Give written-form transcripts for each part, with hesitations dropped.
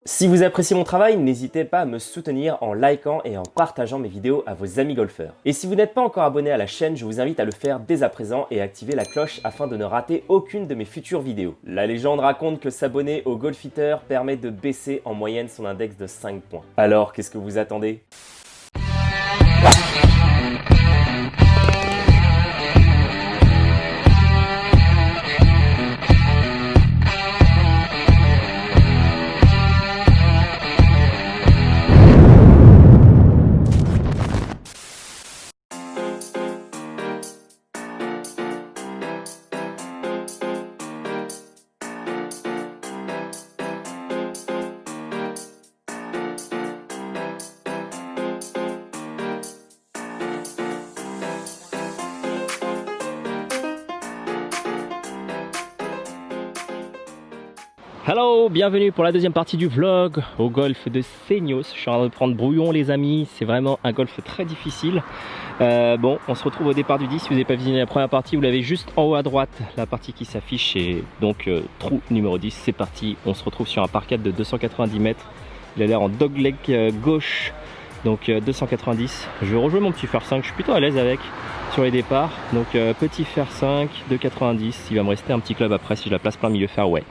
Si vous appréciez mon travail, n'hésitez pas à me soutenir en likant et en partageant mes vidéos à vos amis golfeurs. Et si vous n'êtes pas encore abonné à la chaîne, je vous invite à le faire dès à présent et à activer la cloche afin de ne rater aucune de mes futures vidéos. La légende raconte que s'abonner au Golf Eater permet de baisser en moyenne son index de 5 points. Alors, qu'est-ce que vous attendez ? Hello, bienvenue pour la deuxième partie du vlog au golf de Seignos. Je suis en train de prendre brouillon les amis, c'est vraiment un golf très difficile. Bon, on se retrouve au départ du 10, si vous n'avez pas visionné la première partie, vous l'avez juste en haut à droite, la partie qui s'affiche et donc trou numéro 10, c'est parti. On se retrouve sur un par 4 de 290 mètres, il a l'air en dogleg gauche, donc 290. Je vais rejouer mon petit fer 5, je suis plutôt à l'aise avec sur les départs, donc petit fer 5 de 90, il va me rester un petit club après si je la place plein milieu fairway.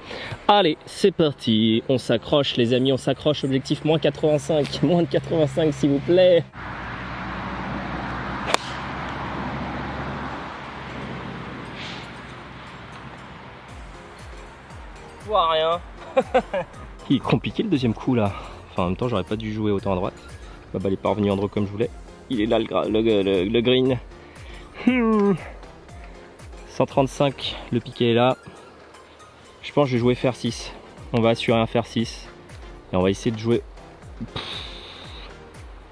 Allez, c'est parti, on s'accroche les amis, on s'accroche, objectif moins 85, moins de 85 s'il vous plaît. Je vois rien. Il est compliqué le deuxième coup là, enfin en même temps j'aurais pas dû jouer autant à droite, ma balle est pas revenue en draw comme je voulais. Il est là le green. 135, le piqué est là. Je pense que je vais jouer fer 6. On va assurer un fer 6. Et on va essayer de jouer.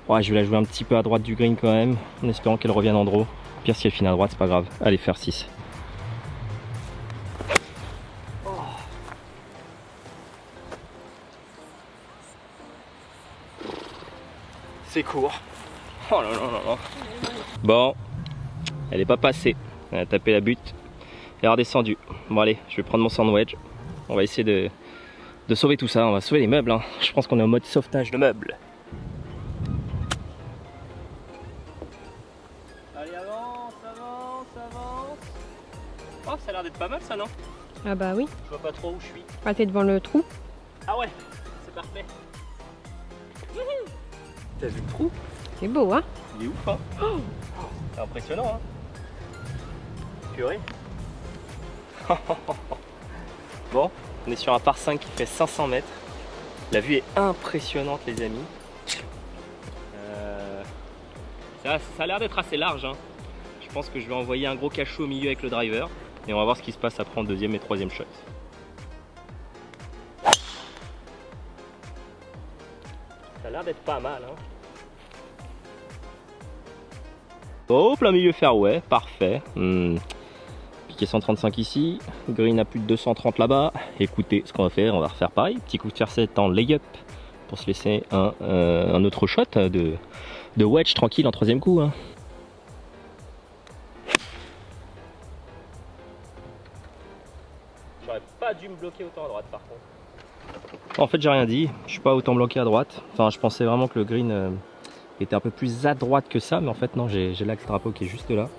Ouais, je vais la jouer un petit peu à droite du green quand même. En espérant qu'elle revienne en draw. Pire si elle finit à droite, c'est pas grave. Allez, fer 6. C'est court. Oh là là là là. Bon. Elle n'est pas passée, elle a tapé la butte, elle est redescendue. Bon allez, je vais prendre mon sandwich, on va essayer de sauver tout ça, on va sauver les meubles, hein. Je pense qu'on est en mode sauvetage de meubles. Allez avance, avance, avance. Oh ça a l'air d'être pas mal ça non? Ah bah oui. Je vois pas trop où je suis. Ah t'es devant le trou. Ah ouais, c'est parfait. T'as vu le trou? C'est beau hein. Il est ouf hein. Oh, c'est impressionnant hein. Purée. Bon, on est sur un par 5 qui fait 500 mètres. La vue est impressionnante les amis. Ça a l'air d'être assez large hein. Je pense que je vais envoyer un gros cachot au milieu avec le driver. Et on va voir ce qui se passe après en deuxième et troisième shot. Ça a l'air d'être pas mal hein. Oh, plein milieu fairway, parfait. Piqué 135 ici, green à plus de 230 là-bas. Écoutez, ce qu'on va faire, on va refaire pareil. Petit coup de fer 7 en lay-up pour se laisser un autre shot de wedge tranquille en troisième coup. Hein. J'aurais pas dû me bloquer autant à droite par contre. En fait, j'ai rien dit, je suis pas autant bloqué à droite. Enfin, je pensais vraiment que le green était un peu plus à droite que ça, mais en fait non, j'ai l'axe drapeau qui est juste là.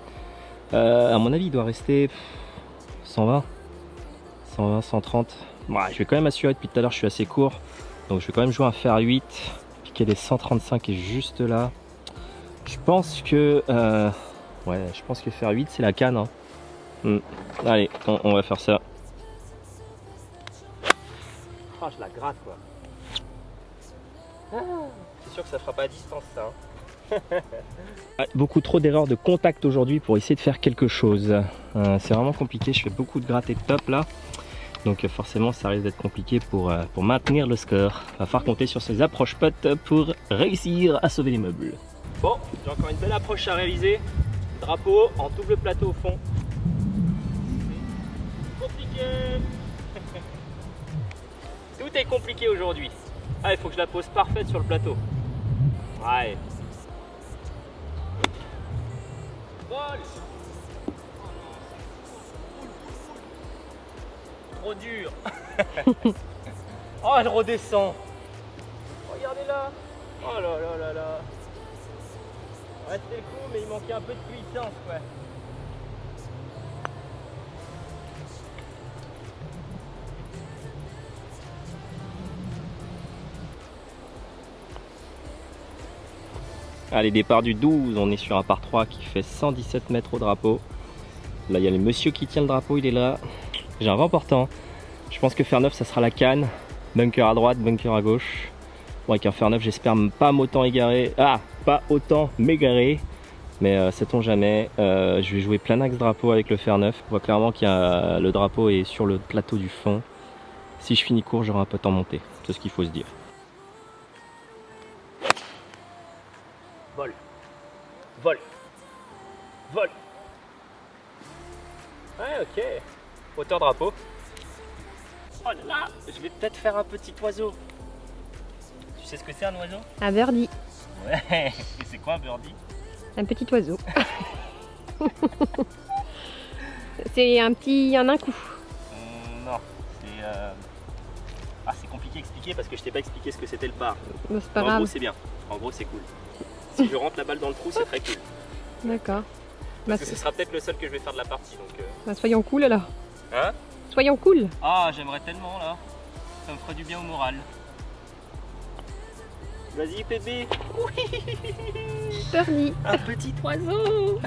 À mon avis il doit rester 120, 130. Ouais, je vais quand même assurer, depuis tout à l'heure je suis assez court, donc je vais quand même jouer un fer 8, piquer les 135 est juste là. Je pense que ouais, je pense que fer 8 c'est la canne hein. Allez, on va faire ça. Oh, je la gratte quoi. C'est sûr que ça fera pas à distance ça hein. Beaucoup trop d'erreurs de contact aujourd'hui pour essayer de faire quelque chose. C'est vraiment compliqué, je fais beaucoup de gratter de top là. Donc forcément ça risque d'être compliqué pour maintenir le score. Va falloir compter sur ces approches putts pour réussir à sauver les meubles. Bon, j'ai encore une belle approche à réaliser. Drapeau en double plateau au fond. Compliqué. Tout est compliqué aujourd'hui. Ah, il faut que je la pose parfaite sur le plateau. Ouais. Vol. Trop dur. Oh, elle redescend. est là. Oh là là là là. Ouais, c'était le coup, mais il manquait un peu de puissance, ouais. Allez, départ du 12, on est sur un par 3 qui fait 117 mètres au drapeau. Là, il y a le monsieur qui tient le drapeau, il est là. J'ai un vent portant. Je pense que fer neuf, ça sera la canne. Bunker à droite, bunker à gauche. Bon, avec un fer neuf, j'espère pas autant égaré. Ah, pas autant m'égarer. Mais sait-on jamais. Je vais jouer plein axe drapeau avec le fer neuf. On voit clairement qu'il y a le drapeau est sur le plateau du fond. Si je finis court, j'aurai un peu de temps monté. C'est ce qu'il faut se dire. Vol. Vol. Vol. Ouais, ok. Hauteur drapeau. Oh là là, je vais peut-être faire un petit oiseau. Tu sais ce que c'est un oiseau? Un birdie. Ouais. Et c'est quoi un birdie? Un petit oiseau. C'est un petit en un coup. Non, c'est... Ah, c'est compliqué à expliquer parce que je t'ai pas expliqué ce que c'était le bar. Bon, c'est pas En gros, grave. c'est bien. En gros, c'est cool. Si je rentre la balle dans le trou, c'est très cool. D'accord. Bah, Parce que ce sera peut-être le seul que je vais faire de la partie. Donc, bah, soyons cool alors. Hein? Soyons cool. Ah, j'aimerais tellement là. Ça me ferait du bien au moral. Vas-y, bébé. Birdie. Un petit oiseau.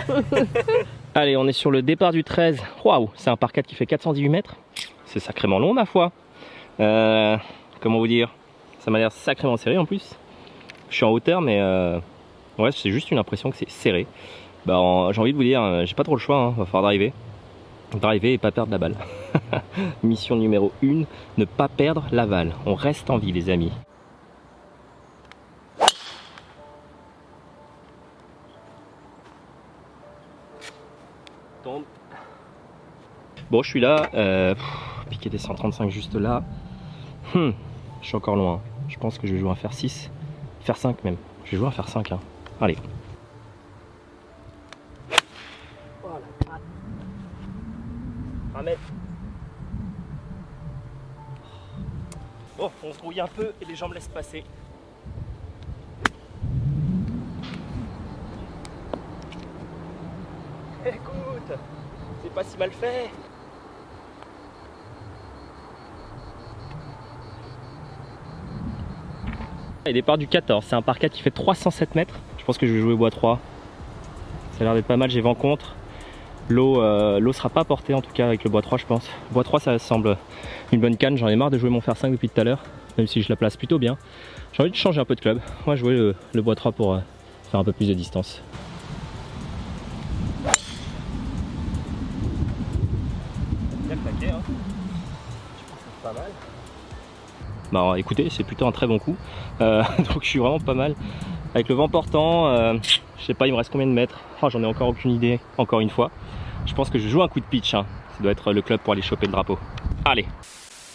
Allez, on est sur le départ du 13. Waouh, c'est un par 4 qui fait 418 mètres. C'est sacrément long, ma foi. Comment vous dire? Ça m'a l'air sacrément serré en plus. Je suis en hauteur, mais ouais, c'est juste une impression que c'est serré. Bah, j'ai envie de vous dire, j'ai pas trop le choix, hein. Va falloir driver. Driver et pas perdre la balle. Mission numéro 1, ne pas perdre la balle. On reste en vie, les amis. Tombe. Bon, je suis là. Piqué des 135 juste là. Je suis encore loin. Je pense que je vais jouer un fer 6. Fer 5 même. Je vais jouer un fer 5. Hein. Allez. Bon, on se grouille un peu et les gens me laissent passer. Écoute, c'est pas si mal fait. Et départ du 14, c'est un par 4 qui fait 307 mètres. Je pense que je vais jouer bois 3. Ça a l'air d'être pas mal, j'ai vent contre. L'eau sera pas portée en tout cas avec le bois 3 je pense. Bois 3 ça semble une bonne canne, j'en ai marre de jouer mon fer 5 depuis tout à l'heure, même si je la place plutôt bien. J'ai envie de changer un peu de club. Moi je jouer le bois 3 pour faire un peu plus de distance. Bien claqué, hein. Je pense que c'est pas mal. Bah écoutez, c'est plutôt un très bon coup. Donc je suis vraiment pas mal. Avec le vent portant, je sais pas, il me reste combien de mètres. Oh, j'en ai encore aucune idée, encore une fois. Je pense que je joue un coup de pitch, hein. Ça doit être le club pour aller choper le drapeau. Allez!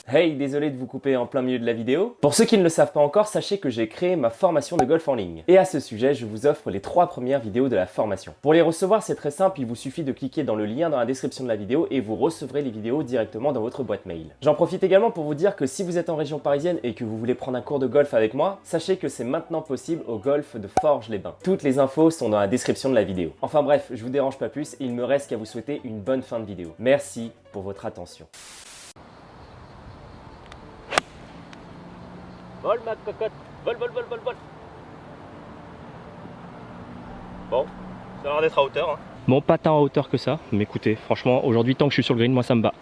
Hey, désolé de vous couper en plein milieu de la vidéo. Pour ceux qui ne le savent pas encore, sachez que j'ai créé ma formation de golf en ligne. Et à ce sujet, je vous offre les 3 premières vidéos de la formation. Pour les recevoir, c'est très simple, il vous suffit de cliquer dans le lien dans la description de la vidéo et vous recevrez les vidéos directement dans votre boîte mail. J'en profite également pour vous dire que si vous êtes en région parisienne et que vous voulez prendre un cours de golf avec moi, sachez que c'est maintenant possible au golf de Forges-les-Bains. Toutes les infos sont dans la description de la vidéo. Enfin bref, je vous dérange pas plus et il me reste qu'à vous souhaiter une bonne fin de vidéo. Merci pour votre attention. Vol ma cocotte, vol, vol, vol, vol, vol. Bon, ça a l'air d'être à hauteur. Hein. Bon, pas tant à hauteur que ça, mais écoutez, franchement, aujourd'hui, tant que je suis sur le green, moi ça me bat.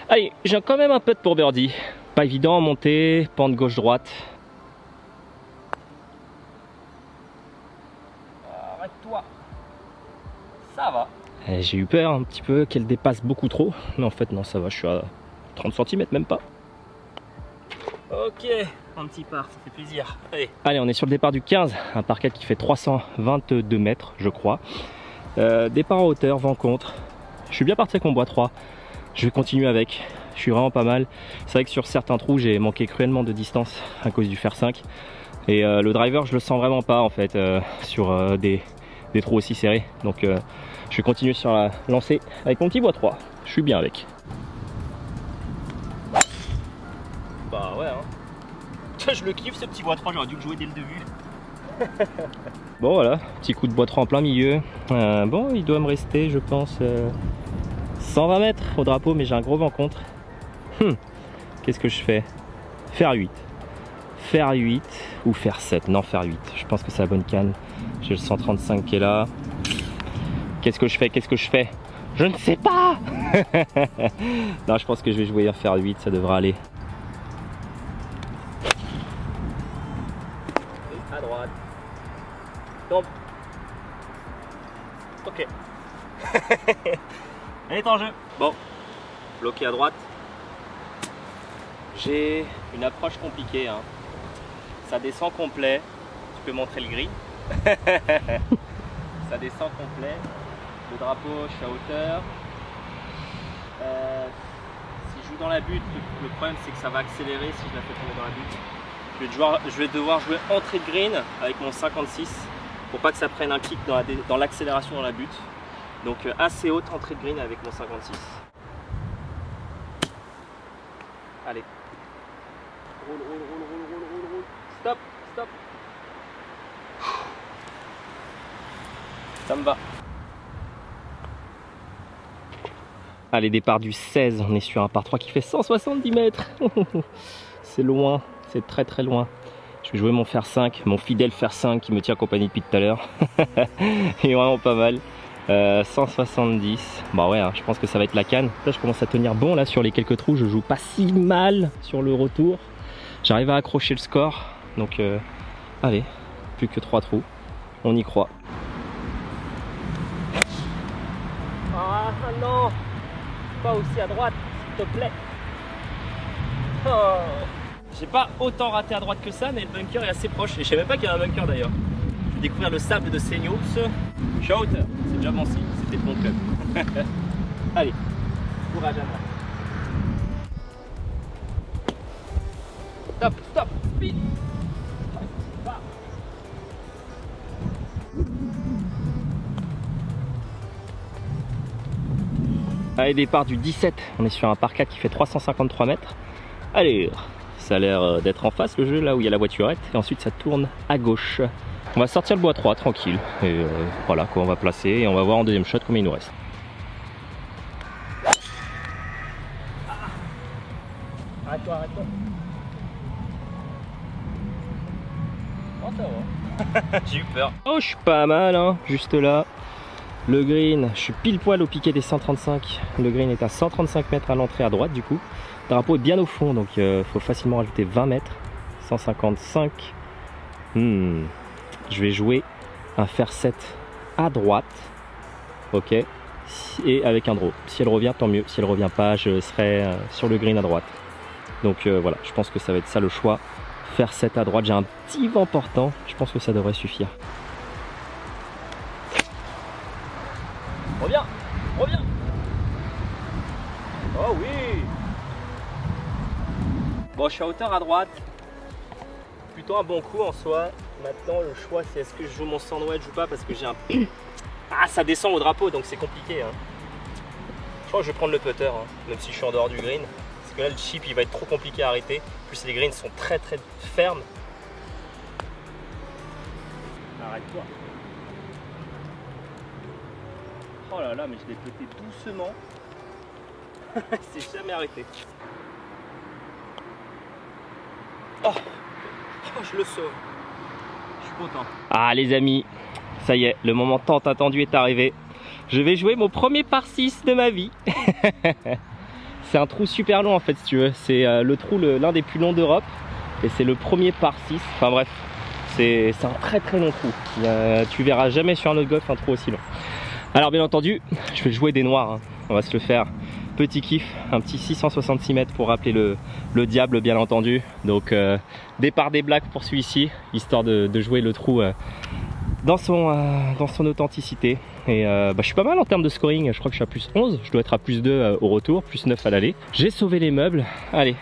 Allez, j'ai quand même un putt pour birdie. Pas évident à monter, pente gauche-droite. Arrête-toi. Ça va. J'ai eu peur un petit peu qu'elle dépasse beaucoup trop, mais en fait, non, ça va, je suis à 30 cm, même pas. Ok, un petit par, ça fait plaisir. Allez, on est sur le départ du 15, un par 4 qui fait 322 mètres, je crois. Départ en hauteur, vent contre. Je suis bien parti avec mon bois 3. Je vais continuer avec. Je suis vraiment pas mal. C'est vrai que sur certains trous, j'ai manqué cruellement de distance à cause du fer 5. Et le driver, je le sens vraiment pas en fait sur des trous aussi serrés. Donc je vais continuer sur la lancée avec mon petit bois 3. Je suis bien avec. Bah ouais hein. Je le kiffe ce petit bois 3, j'aurais dû le jouer dès le début. Bon voilà, petit coup de bois 3 en plein milieu. Bon, il doit me rester, je pense, 120 mètres au drapeau, mais j'ai un gros vent contre. Qu'est-ce que je fais? Faire 8. Faire 8 ou faire 7? Non, faire 8. Je pense que c'est la bonne canne. J'ai le 135 qui est là. Qu'est-ce que je fais? Qu'est-ce que je fais? Je ne sais pas. Non, je pense que je vais jouer à faire 8, ça devrait aller. À droite. Tombe. Ok. Elle est en jeu. Bon, bloqué à droite. J'ai une approche compliquée. Hein. Ça descend complet. Tu peux montrer le green. Ça descend complet. Le drapeau, je suis à hauteur. Si je joue dans la butte, le problème c'est que ça va accélérer si je la fais tomber dans la butte. Je vais devoir jouer entrée de green avec mon 56 pour pas que ça prenne un kick dans l'accélération dans la butte. Donc assez haute entrée de green avec mon 56. Allez. Roule, roule, roule, roule, roule, roule, roule. Stop, stop. Ça me va. Allez, départ du 16, on est sur un par 3 qui fait 170 mètres. C'est loin, c'est très très loin. Je vais jouer mon fer 5, mon fidèle fer 5 qui me tient compagnie depuis tout à l'heure. Il est vraiment pas mal. 170, bah ouais, hein, je pense que ça va être la canne. Là, je commence à tenir bon là sur les quelques trous, je joue pas si mal sur le retour. J'arrive à accrocher le score, donc allez, plus que 3 trous, on y croit. Ah non, pas aussi à droite, s'il te plaît. Oh. J'ai pas autant raté à droite que ça, mais le bunker est assez proche. Et je savais même pas qu'il y avait un bunker d'ailleurs. Je vais découvrir le sable de Seignos. Je suis à hauteur, c'est déjà bon signe, c'était le bon club. Allez, courage à moi. Stop, stop, vite. Allez, départ du 17, on est sur un par 4 qui fait 353 mètres. Allez, ça a l'air d'être en face le jeu, là où il y a la voiturette, et ensuite ça tourne à gauche. On va sortir le bois 3 tranquille, et voilà quoi, on va placer, et on va voir en deuxième shot combien il nous reste. Arrête-toi, arrête-toi. Oh, ça va. J'ai eu peur. Oh, je suis pas mal, hein, juste là. Le green, je suis pile poil au piquet des 135. Le green est à 135 mètres à l'entrée à droite du coup. Le drapeau est bien au fond, donc il faut facilement rajouter 20 mètres. 155. Je vais jouer un fer 7 à droite. Ok. Et avec un draw. Si elle revient, tant mieux. Si elle revient pas, je serai sur le green à droite. Donc voilà, je pense que ça va être ça le choix. Fer 7 à droite, j'ai un petit vent portant. Je pense que ça devrait suffire. Reviens, reviens. Oh oui. Bon, je suis à hauteur à droite. Plutôt un bon coup en soi. Maintenant, le choix, c'est est-ce que je joue mon sandwich ou pas, parce que j'ai un... Ah, ça descend au drapeau, donc c'est compliqué. Hein. Je crois que je vais prendre le putter, hein, même si je suis en dehors du green. Parce que là, le chip, il va être trop compliqué à arrêter. En plus, les greens sont très très fermes. Arrête-toi. Oh là là, mais je l'ai pété doucement. C'est jamais arrêté. Oh. Oh, je le sauve. Je suis content. Ah les amis, ça y est, le moment tant attendu est arrivé. Je vais jouer mon premier par 6 de ma vie. C'est un trou super long en fait si tu veux. C'est le trou l'un des plus longs d'Europe. Et c'est le premier par 6. Enfin bref, c'est un très très long trou. Tu verras jamais sur un autre golf un trou aussi long. Alors bien entendu, je vais jouer des noirs, hein. On va se le faire petit kiff, un petit 666 mètres pour rappeler le diable bien entendu. Donc départ des blacks pour celui-ci, histoire de jouer le trou dans son authenticité. Et je suis pas mal en termes de scoring, je crois que je suis à plus 11, je dois être à plus 2 au retour, plus 9 à l'aller. J'ai sauvé les meubles, allez.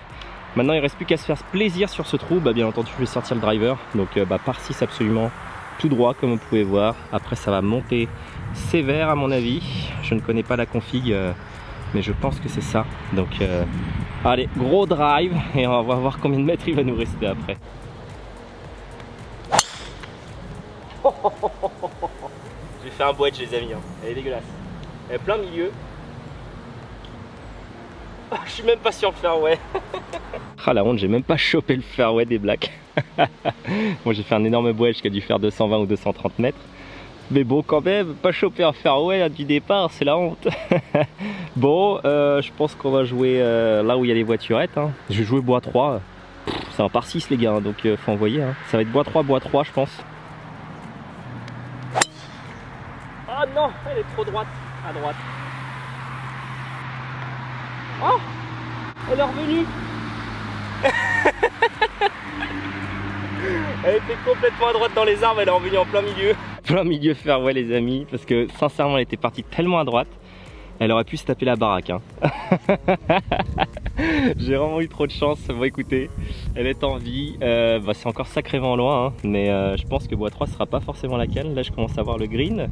Maintenant il ne reste plus qu'à se faire plaisir sur ce trou. Bien entendu je vais sortir le driver, donc par 6 absolument tout droit comme vous pouvez voir. Après ça va monter sévère à mon avis, je ne connais pas la config mais je pense que c'est ça, donc Allez, gros drive et on va voir combien de mètres il va nous rester après. J'ai fait un boîte les amis, hein. Elle est dégueulasse. Elle est plein milieu. Je suis même pas sur le fairway. Ah la honte, j'ai même pas chopé le fairway des Blacks. Moi j'ai fait un énorme wedge qui a dû faire 220 ou 230 mètres. Mais bon, quand même, pas choper un fairway du départ, c'est la honte. Bon, je pense qu'on va jouer là où il y a les voiturettes. Hein. Je vais jouer bois 3. C'est un par 6 les gars, donc faut envoyer. Hein. Ça va être bois 3, je pense. Ah non, elle est trop droite, à droite. Oh, elle est revenue. Elle était complètement à droite dans les arbres, elle est revenue en plein milieu. Plein milieu fairway les amis, parce que sincèrement elle était partie tellement à droite, elle aurait pu se taper la baraque. Hein. J'ai vraiment eu trop de chance. Bon écoutez, elle est en vie, c'est encore sacrément loin, hein, mais je pense que bois 3 sera pas forcément la canne. Là je commence à voir le green.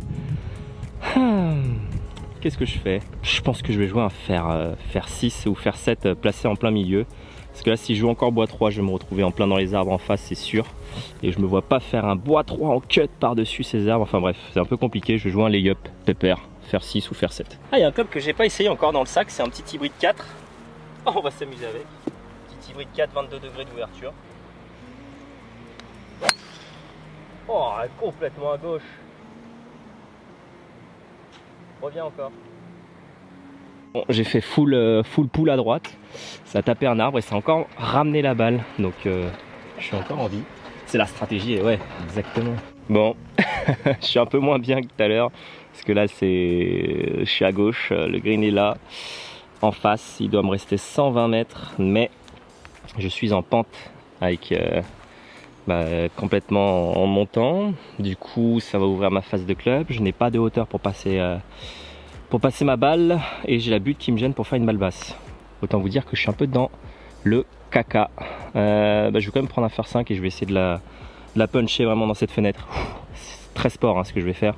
Qu'est-ce que je fais? Je pense que je vais jouer un fer 6 ou fer 7 placé en plein milieu. Parce que là si je joue encore bois 3 je vais me retrouver en plein dans les arbres en face, c'est sûr. Et je me vois pas faire un bois 3 en cut par dessus ces arbres. Enfin bref, c'est un peu compliqué. Je vais jouer un lay-up pépère, fer 6 ou fer 7. Ah, il y a un club que j'ai pas essayé encore dans le sac, c'est un petit hybride 4. Oh, on va s'amuser avec. Petit hybride 4, 22 degrés d'ouverture. Oh, elle est complètement à gauche. Reviens encore. Bon, j'ai fait full pull à droite. Ça a tapé un arbre et ça a encore ramené la balle. Donc je suis encore en vie. C'est la stratégie, ouais, exactement. Bon, je suis un peu moins bien que tout à l'heure. Parce que là, je suis à gauche. Le green est là. En face, il doit me rester 120 mètres. Mais je suis en pente avec complètement en montant. Du coup, ça va ouvrir ma face de club. Je n'ai pas de hauteur pour passer ma balle. Et j'ai la butte qui me gêne pour faire une balle basse. Autant vous dire que je suis un peu dans le caca. Je vais quand même prendre un fer 5 et je vais essayer de la puncher vraiment dans cette fenêtre. C'est très sport hein, ce que je vais faire.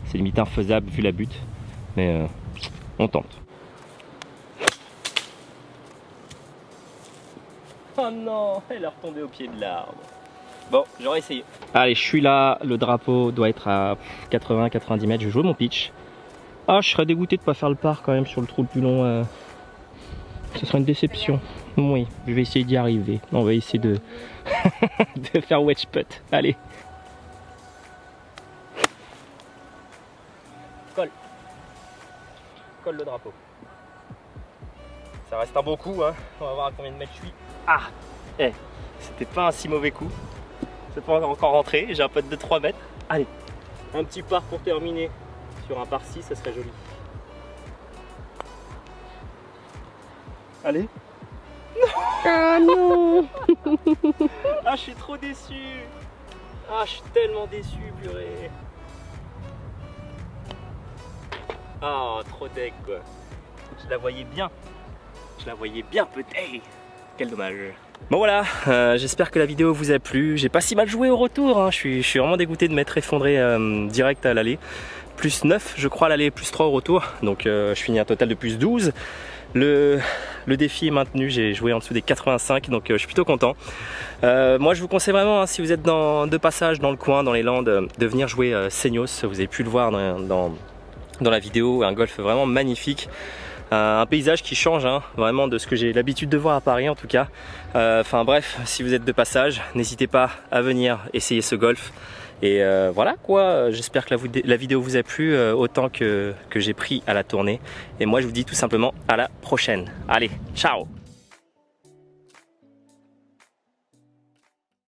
C'est limite infaisable vu la butte. Mais on tente. Oh non, elle est retombée au pied de l'arbre. Bon, j'aurais essayé. Allez, je suis là. Le drapeau doit être à 80-90 mètres. Je vais jouer mon pitch. Ah, je serais dégoûté de ne pas faire le par quand même sur le trou le plus long. Ce sera une déception. Oui, je vais essayer d'y arriver. On va essayer de faire wedge putt. Allez. Colle. Colle le drapeau. Ça reste un bon coup, hein. On va voir à combien de mètres je suis. Ah, c'était pas un si mauvais coup. C'est pas encore rentré. J'ai un putt de 3 mètres. Allez, un petit par pour terminer. Sur un par 6, ça serait joli. Allez. Ah non. Ah, je suis trop déçu. Ah, je suis tellement déçu, purée. Ah, trop deg quoi. Je la voyais bien. Je la voyais bien peut-être. Quel dommage. Bon voilà, j'espère que la vidéo vous a plu. J'ai pas si mal joué au retour, hein. Je suis vraiment dégoûté de m'être effondré direct à l'aller. Plus 9 je crois à l'aller, plus 3 au retour. Donc je finis un total de plus 12. Le défi est maintenu, j'ai joué en dessous des 85, donc je suis plutôt content. Moi je vous conseille vraiment, hein, si vous êtes de passage dans le coin, dans les Landes, de venir jouer Seignos. Vous avez pu le voir dans la vidéo, un golf vraiment magnifique. Un paysage qui change hein, vraiment de ce que j'ai l'habitude de voir à Paris en tout cas. Enfin bref, si vous êtes de passage, n'hésitez pas à venir essayer ce golf. Et voilà quoi, j'espère que la vidéo vous a plu autant que j'ai pris à la tournée. Et moi je vous dis tout simplement à la prochaine. Allez, ciao!